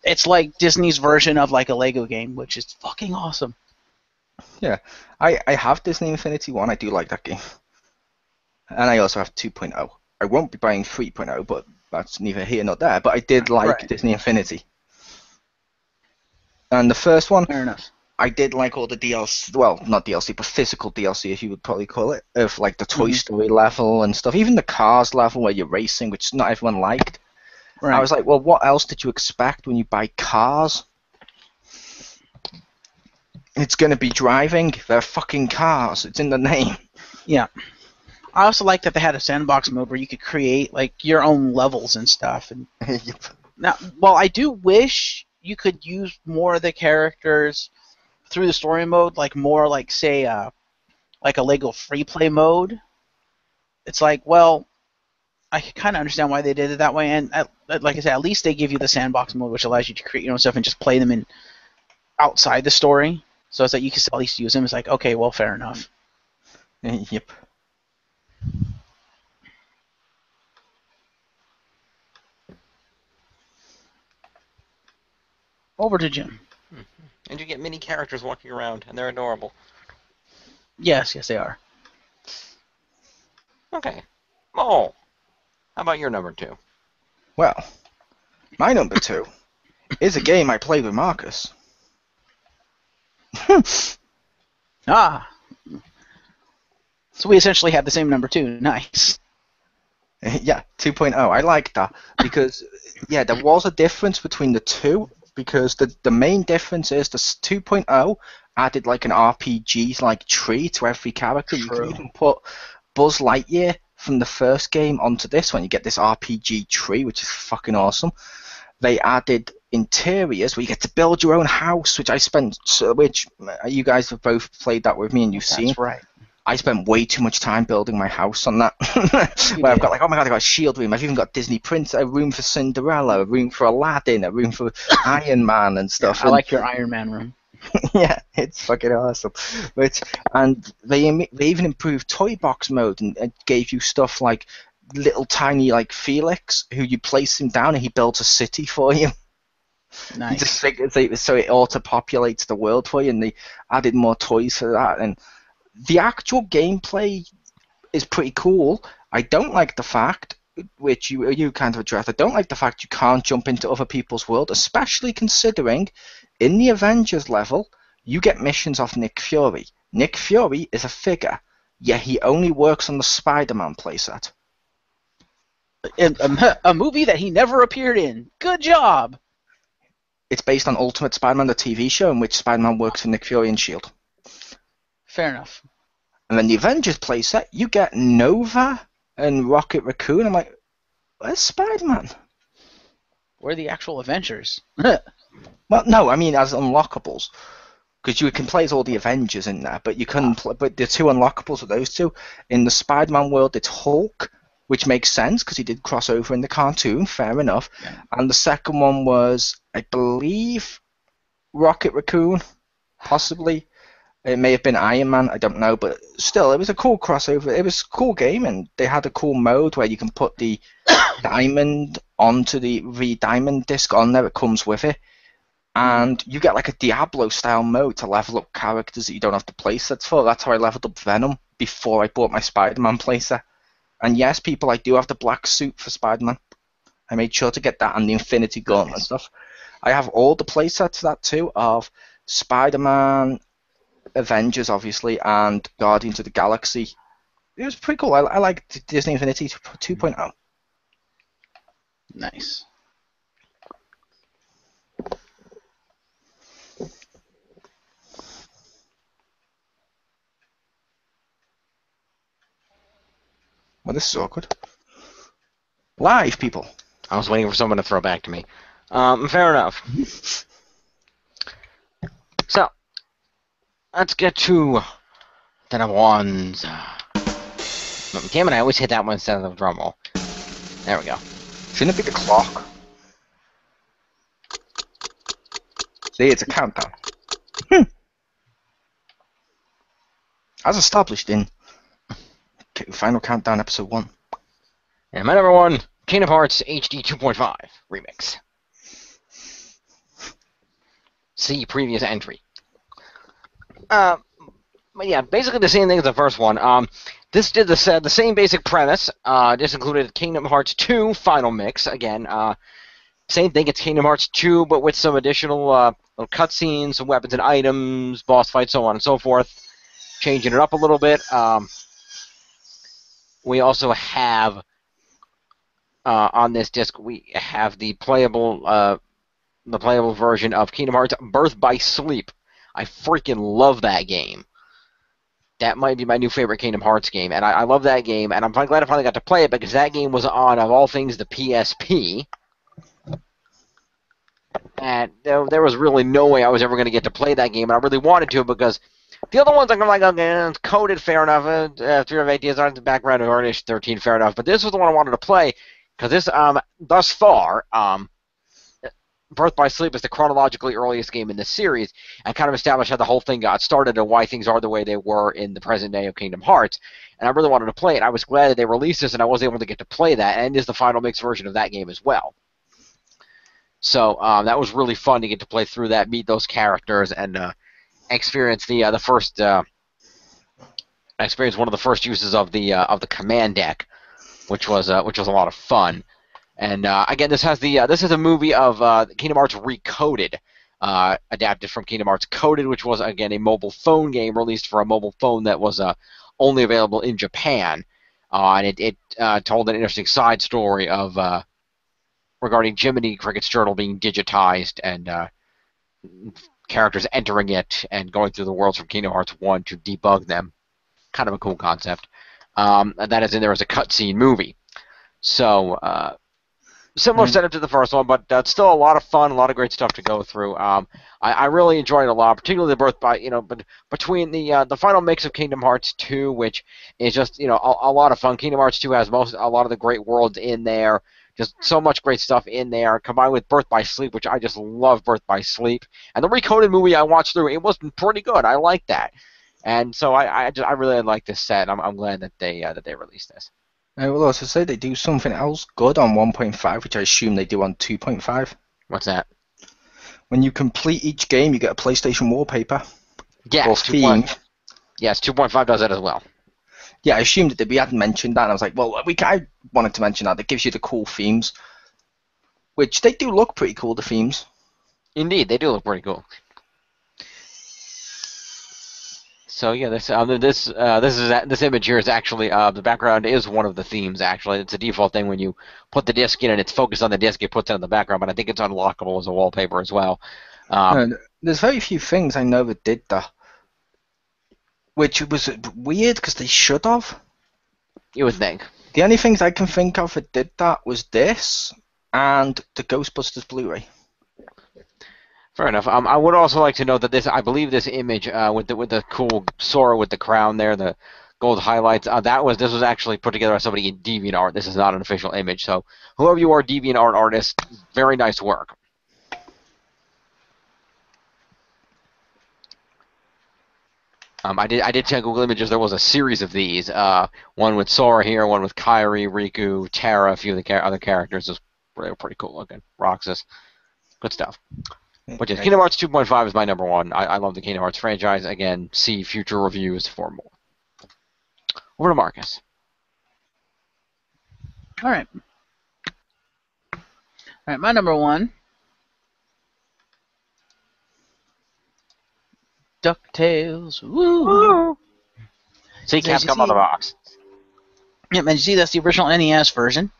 It's like Disney's version of like a Lego game, which is fucking awesome. Yeah, I have Disney Infinity 1. I do like that game. And I also have 2.0. I won't be buying 3.0, but that's neither here nor there. But I did like Disney Infinity. And the first one, fair enough. I did like all the DLC, well, not DLC, but physical DLC, if you would probably call it, of like the Toy Story level and stuff. Even the Cars level where you're racing, which not everyone liked. Right. I was like, well, what else did you expect when you buy Cars? It's going to be driving. They're fucking cars. It's in the name. Yeah. I also like that they had a sandbox mode where you could create like your own levels and stuff. And now, well, I do wish you could use more of the characters through the story mode, like more like, say, like a Lego free play mode. It's like, well, I kind of understand why they did it that way. And like I said, at least they give you the sandbox mode, which allows you to create your own stuff and just play them in outside the story, so it's that you can still at least use them. It's like, okay, well, fair enough. Yep. Over to Jim. And you get mini characters walking around, and they're adorable. Yes, they are. Okay. Mole, how about your number 2? Well, my number 2 is a game I played with Marcus. Ah. So we essentially had the same number 2. Nice. Yeah, 2.0. I like that because, yeah, there was a difference between the two because the main difference is the 2.0 added like an RPG like tree to every character. True. You can even put Buzz Lightyear from the first game onto this one. You get this RPG tree, which is fucking awesome. They added interiors where you get to build your own house, which you guys have both played that with me and you've seen. That's right. I spent way too much time building my house on that. Where I've got like, oh my god, I got a shield room. I've even got Disney Prince, a room for Cinderella, a room for Aladdin, a room for Iron Man and stuff. I like your Iron Man room. Yeah, it's fucking awesome. And they even improved Toy Box mode and gave you stuff like little tiny like Felix, who you place him down and he builds a city for you. Nice. So it auto-populates the world for you, and they added more toys for that. And the actual gameplay is pretty cool. I don't like the fact, which you kind of addressed, I don't like the fact you can't jump into other people's world, especially considering in the Avengers level, you get missions off Nick Fury. Nick Fury is a figure, yet he only works on the Spider-Man playset. A movie that he never appeared in. Good job! It's based on Ultimate Spider-Man, the TV show, in which Spider-Man works for Nick Fury and S.H.I.E.L.D. Fair enough. And then the Avengers playset, you get Nova and Rocket Raccoon. I'm like, where's Spider-Man? Where are the actual Avengers? Well, no, I mean as unlockables. Because you can play as all the Avengers in there, but you couldn't play, but the two unlockables are those two. In the Spider-Man world, it's Hulk, which makes sense because he did cross over in the cartoon, fair enough. Yeah. And the second one was, I believe, Rocket Raccoon, possibly. It may have been Iron Man, I don't know, but still, it was a cool crossover. It was a cool game, and they had a cool mode where you can put the diamond onto the diamond disc on there. It comes with it. And you get like a Diablo-style mode to level up characters that you don't have the playsets for. That's how I leveled up Venom before I bought my Spider-Man playset. And yes, people, I do have the black suit for Spider-Man. I made sure to get that and the Infinity Gauntlet and stuff. I have all the playsets for that too, of Spider-Man, Avengers, obviously, and Guardians of the Galaxy. It was pretty cool. I like Disney Infinity 2.0. Nice. Well, this is awkward. Live, people. I was waiting for someone to throw back to me. Fair enough. So, let's get to the number ones. Damn it, I always hit that one instead of the drum roll. There we go. Shouldn't it be the clock? See, it's a countdown. As established in Final Countdown Episode 1. And my number 1, Kingdom Hearts HD 2.5 Remix. See previous entry. But yeah, basically the same thing as the first one. This did the same basic premise. This included Kingdom Hearts 2 Final Mix. Again, same thing. It's Kingdom Hearts 2, but with some additional little cutscenes, some weapons and items, boss fights, so on and so forth. Changing it up a little bit. We also have on this disc we have the playable version of Kingdom Hearts Birth by Sleep. I freaking love that game. That might be my new favorite Kingdom Hearts game, and I love that game, and I'm glad I finally got to play it because that game was on, of all things, the PSP. And there was really no way I was ever going to get to play that game, and I really wanted to because The other ones, I'm like, okay, it's coded, fair enough. Three of Ideas are in the background of Earnish 13, fair enough. But this was the one I wanted to play because this, thus far, Birth by Sleep is the chronologically earliest game in the series and kind of established how the whole thing got started and why things are the way they were in the present day of Kingdom Hearts. And I really wanted to play it. I was glad that they released this and I was able to get to play that, and is the final mixed version of that game as well. So that was really fun to get to play through that, meet those characters, and experience the first experience one of the first uses of the command deck, which was a lot of fun. And again, this is a movie of Kingdom Hearts Recoded, adapted from Kingdom Hearts Coded, which was again a mobile phone game released for a mobile phone that was only available in Japan. And it told an interesting side story of regarding Jiminy Cricket's journal being digitized and characters entering it and going through the worlds from Kingdom Hearts 1 to debug them. Kind of a cool concept. And that is in there as a cutscene movie. So similar setup to the first one, but still a lot of fun, a lot of great stuff to go through. I really enjoyed it a lot, particularly the Birth by, but between the final mix of Kingdom Hearts 2, which is just a lot of fun. Kingdom Hearts 2 has a lot of the great worlds in there, just so much great stuff in there, combined with Birth by Sleep, which I just love Birth by Sleep, and the Recoded movie I watched through, it was pretty good. I liked that, and so I really like this set. I'm glad that they released this. I will also say they do something else good on 1.5, which I assume they do on 2.5. What's that? When you complete each game, you get a PlayStation wallpaper. Yes, or theme. Yes, 2.5 does that as well. Yeah, I assumed that we hadn't mentioned that, and I was like, well, I wanted to mention that. It gives you the cool themes, which they do look pretty cool, the themes. Indeed, they do look pretty cool. So yeah, this image here is actually the background is one of the themes. Actually, it's a default thing when you put the disc in and it's focused on the disc, it puts it in the background. But I think it's unlockable as a wallpaper as well. There's very few things I know that did that, which was weird because they should have. You would think. The only things I can think of that did that was this and the Ghostbusters Blu-ray. Fair enough. I would also like to note that I believe this image with the cool Sora with the crown there, the gold highlights, this was actually put together by somebody in DeviantArt. This is not an official image. So whoever you are, DeviantArt artist, very nice work. I did check Google Images. There was a series of these. One with Sora here, one with Kairi, Riku, Terra, a few of the other characters. They were pretty cool looking. Roxas, good stuff. But yeah, Kingdom Hearts 2.5 is my number one. I love the Kingdom Hearts franchise. Again, see future reviews for more. Over to Marcus. All right, my number one. DuckTales. Woo! See, Capcom come on the box. Yeah, man, you see that's the original NES version,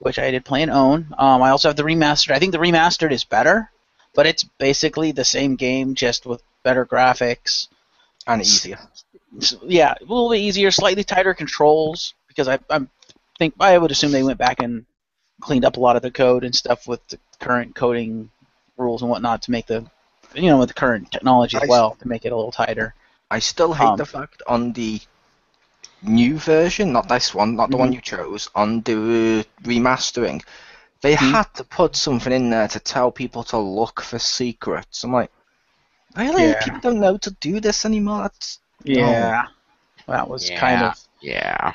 which I did play and own. I also have the remastered. I think the remastered is better. But it's basically the same game, just with better graphics. And easier. Yeah, a little bit easier, slightly tighter controls, because I would assume they went back and cleaned up a lot of the code and stuff with the current coding rules and whatnot to make with the current technology as well, to make it a little tighter. I still hate the fact on the new version, not this one, not the one you chose, on the remastering, they had to put something in there to tell people to look for secrets. I'm like, really? Yeah. People don't know to do this anymore? That was kind of... Yeah.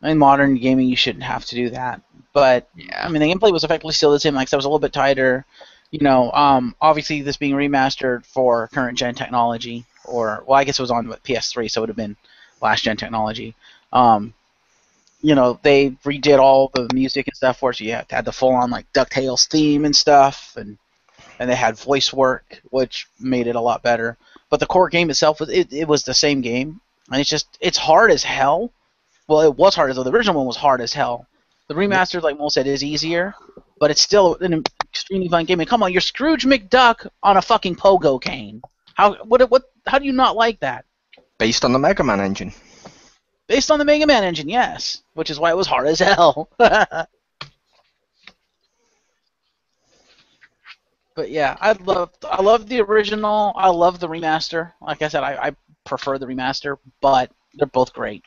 In modern gaming, you shouldn't have to do that. But, I mean, the gameplay was effectively still the same. Like, that was a little bit tighter. Obviously, this being remastered for current-gen technology, I guess it was on PS3, so it would have been last-gen technology. They redid all the music and stuff for it, so you had the full-on DuckTales theme and stuff, and they had voice work, which made it a lot better. But the core game itself was the same game, and it's hard as hell. Well, it was hard as hell. The original one was hard as hell. The remastered, like Mole said, is easier, but it's still an extremely fun game. And come on, you're Scrooge McDuck on a fucking pogo cane. How do you not like that? Based on the Mega Man engine. Based on the Mega Man engine, yes. Which is why it was hard as hell. But yeah, I love the original. I love the remaster. Like I said, I prefer the remaster, but they're both great.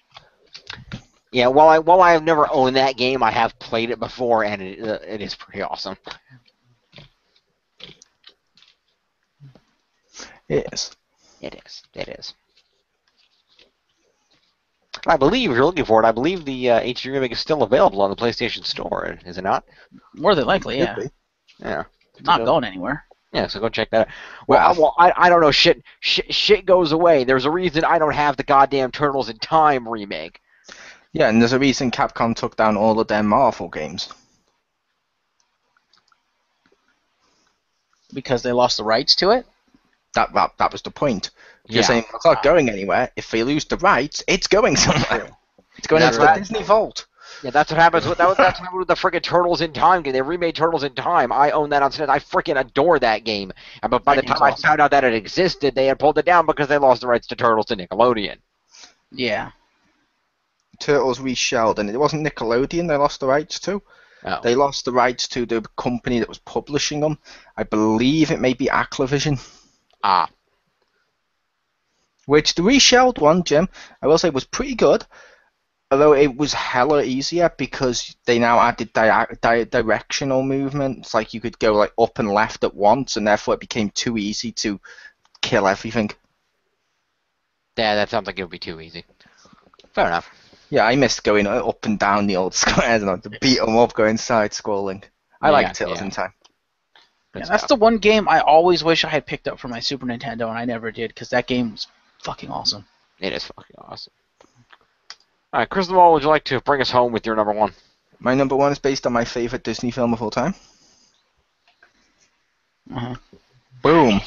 Yeah, while I have never owned that game, I have played it before, and it is pretty awesome. It is. It is. It is. I believe, if you're looking for it, I believe the HD remake is still available on the PlayStation Store, is it not? More than likely, yeah. Yeah. Not going anywhere. Yeah, so go check that out. Well, I don't know. Shit goes away. There's a reason I don't have the goddamn Turtles in Time remake. Yeah, and there's a reason Capcom took down all of their Marvel games. Because they lost the rights to it? That was the point. You're Yeah. saying it's not going anywhere. If they lose the rights, it's going somewhere. It's going into the Disney Vault. Yeah, that's what happens. That's what happened with the freaking Turtles in Time game. They remade Turtles in Time. I own that on SNES. I freaking adore that game. But by the time I found out that it existed, they had pulled it down because they lost the rights to Turtles to Nickelodeon. Yeah. Turtles reshelled, and it wasn't Nickelodeon they lost the rights to. Oh. They lost the rights to the company that was publishing them. I believe it may be Activision. Ah. Which the reshelled one, Jim, I will say was pretty good. Although it was hella easier because they now added directional movements, like you could go like up and left at once, and therefore it became too easy to kill everything. Yeah, that sounds like it would be too easy. Fair enough. Yeah, I missed going up and down the old squares and to beat them up going side-scrolling. I like Turtles in Time. Yeah, that's the one game I always wish I had picked up for my Super Nintendo, and I never did, because that game was fucking awesome. It is fucking awesome. All right, Chriz the Mole, would you like to bring us home with your number one? My number one is based on my favorite Disney film of all time. Boom.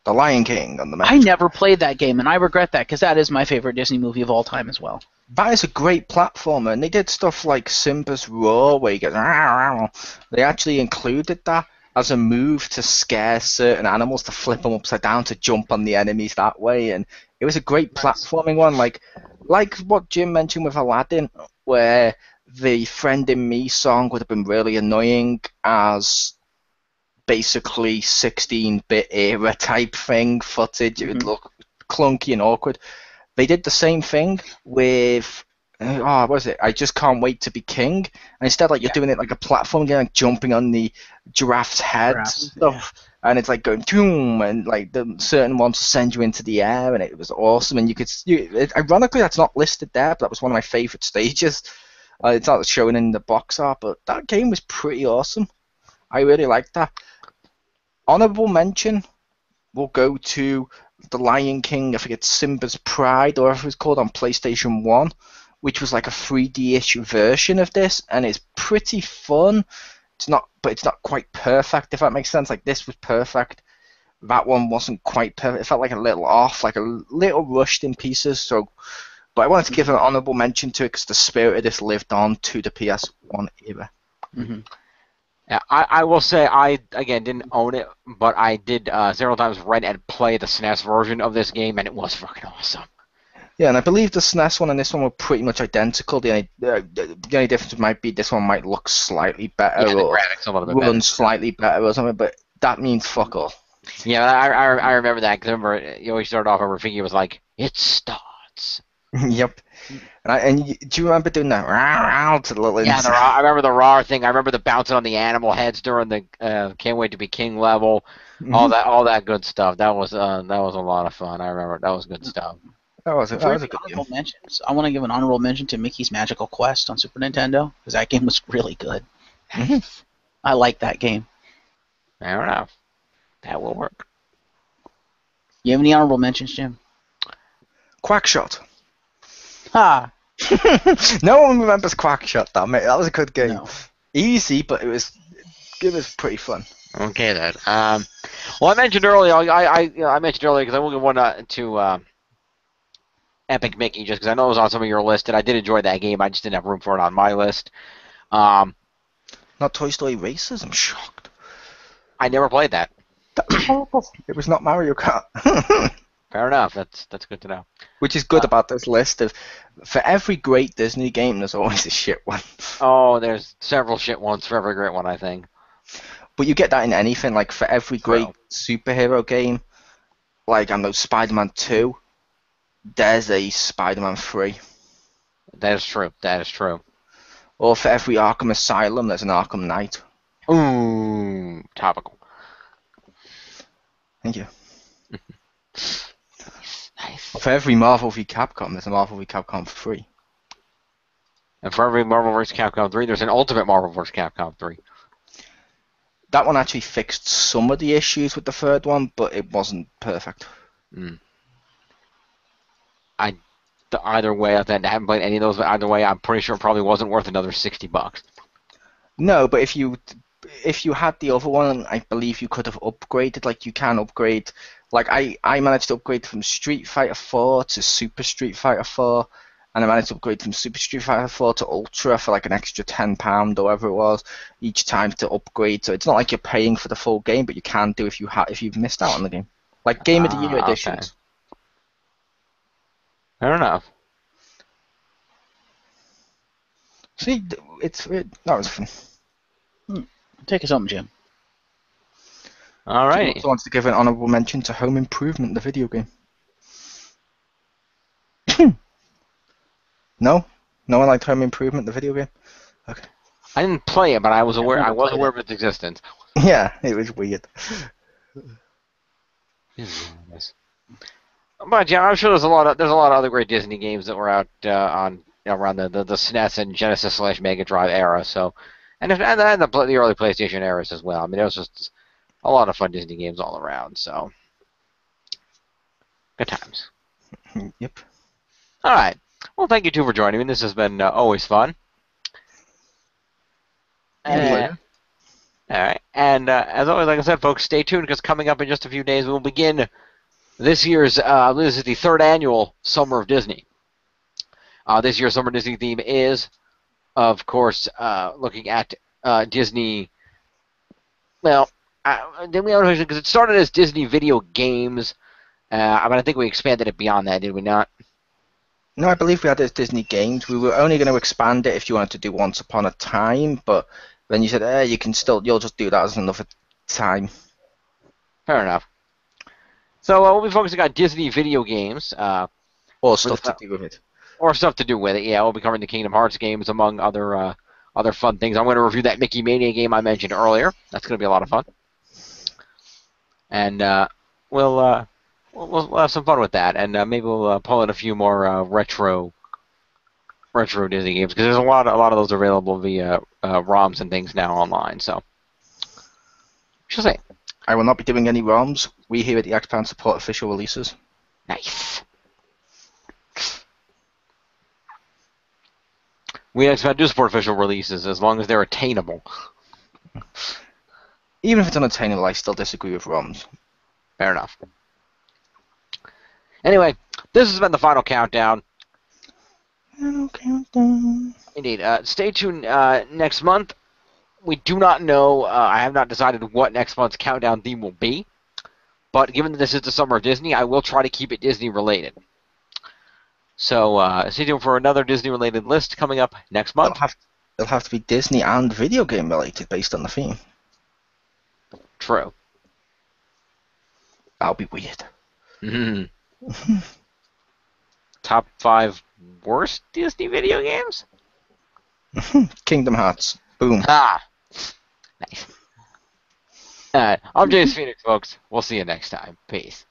The Lion King on the map. I never played that game, and I regret that, because that is my favorite Disney movie of all time as well. That is a great platformer, and they did stuff like Simba's Roar, where you get... They actually included that as a move to scare certain animals, to flip them upside down, to jump on the enemies that way, and it was a great platforming one, like what Jim mentioned with Aladdin, where the Friend in Me song would have been really annoying as basically 16-bit era type thing footage. It would look clunky and awkward. They did the same thing with what was it? I Just Can't Wait to Be King. And instead, like you're doing it like a platform game, like jumping on the giraffe's head and stuff. And it's like going boom, and like the certain ones will send you into the air, and it was awesome. And you could, ironically, that's not listed there, but that was one of my favorite stages. It's not shown in the box art, but that game was pretty awesome. I really liked that. Honorable mention will go to The Lion King. I think it's Simba's Pride, or whatever it's called, on PlayStation 1, which was like a 3D-ish version of this, and it's pretty fun. But it's not quite perfect, if that makes sense. Like, this was perfect. That one wasn't quite perfect. It felt like a little off, like a little rushed in pieces. But I wanted to give an honorable mention to it because the spirit of this lived on to the PS1 era. Mm-hmm. Yeah, I will say I, again, didn't own it, but I did several times rent and play the SNES version of this game, and it was fucking awesome. Yeah, and I believe the SNES one and this one were pretty much identical. The only difference might be this one might look slightly better, or run slightly better or something, but that means fuck all. Yeah, I remember that, because I remember you always started off over thinking it was like, it starts. Yep. And do you remember doing that to the little... Yeah, I remember the raw thing. I remember the bouncing on the animal heads during the Can't Wait to Be King level. All that good stuff. That was a lot of fun. I remember that was good stuff. That was a good game. Mentions, I want to give an honorable mention to Mickey's Magical Quest on Super Nintendo, because that game was really good. I like that game. Fair enough. That will work. You have any honorable mentions, Jim? Quackshot. Ha! No one remembers Quackshot, damn it. That was a good game. No. Easy, but it was pretty fun. Okay then. Well, I mentioned earlier. I mentioned earlier because I will give one to Epic Mickey, just because I know it was on some of your list, and I did enjoy that game. I just didn't have room for it on my list. Not Toy Story Racers? I'm shocked. I never played that. That was horrible. It was not Mario Kart. Fair enough. That's good to know. Which is good about this list of, for every great Disney game, there's always a shit one. Oh, there's several shit ones for every great one, I think. But you get that in anything. Like, for every great superhero game, like, I know, Spider-Man 2, there's a Spider-Man 3. That is true. That is true. Or for every Arkham Asylum, there's an Arkham Knight. Ooh, topical. Thank you. Nice. For every Marvel v Capcom, there's a Marvel v Capcom 3. And for every Marvel vs. Capcom 3, there's an Ultimate Marvel vs. Capcom 3. That one actually fixed some of the issues with the third one, but it wasn't perfect. Either way, I haven't played any of those, but either way, I'm pretty sure it probably wasn't worth another $60. No, but if you had the other one, I believe you could have upgraded. Like, you can upgrade. Like, I managed to upgrade from Street Fighter 4 to Super Street Fighter 4, and I managed to upgrade from Super Street Fighter 4 to Ultra for like an extra £10 or whatever it was each time to upgrade. So it's not like you're paying for the full game, but you can do if you've missed out on the game. Like Game of the Year editions. Okay. Fair enough. See, that was fun. Take us home, Jim. All right. I also wanted to give an honourable mention to Home Improvement, the video game. No? No one liked Home Improvement, the video game? Okay. I didn't play it, but I was aware. I was aware of its existence. Yeah, it was weird. But yeah, I'm sure there's a lot of other great Disney games that were out on around the SNES and Genesis / Mega Drive era. So, and the early PlayStation eras as well. I mean, there was just a lot of fun Disney games all around. So, good times. Yep. All right. Well, thank you two for joining me. This has been always fun. Yeah. All right. And as always, like I said, folks, stay tuned because coming up in just a few days, we will begin this year's, this is the third annual Summer of Disney. This year's Summer Disney theme is, of course, looking at Disney. Well, because it started as Disney video games, but I think we expanded it beyond that, did we not? No, I believe we had it as Disney games. We were only going to expand it if you wanted to do Once Upon a Time, but then you said, you'll just do that as another time. Fair enough. So we'll be focusing on Disney video games. Or stuff to do with it. Or stuff to do with it, yeah. We'll be covering the Kingdom Hearts games, among other fun things. I'm going to review that Mickey Mania game I mentioned earlier. That's going to be a lot of fun. And we'll have some fun with that. And maybe we'll pull in a few more retro Disney games, because there's a lot of those available via ROMs and things now online. So, she'll say. I will not be doing any ROMs. We here at the X-Pound support official releases. Nice. We at X-Pound do support official releases as long as they're attainable. Even if it's unattainable, I still disagree with ROMs. Fair enough. Anyway, this has been the final countdown. Indeed. Stay tuned next month. We do not know. I have not decided what next month's countdown theme will be. But given that this is the Summer of Disney, I will try to keep it Disney related. So stay tuned for another Disney related list coming up next month. It'll have to be Disney and video game related based on the theme. True. That'll be weird. Mm-hmm. Top 5 worst Disney video games? Kingdom Hearts. Boom. Ah! Nice. Alright, I'm James Phoenix, folks. We'll see you next time. Peace.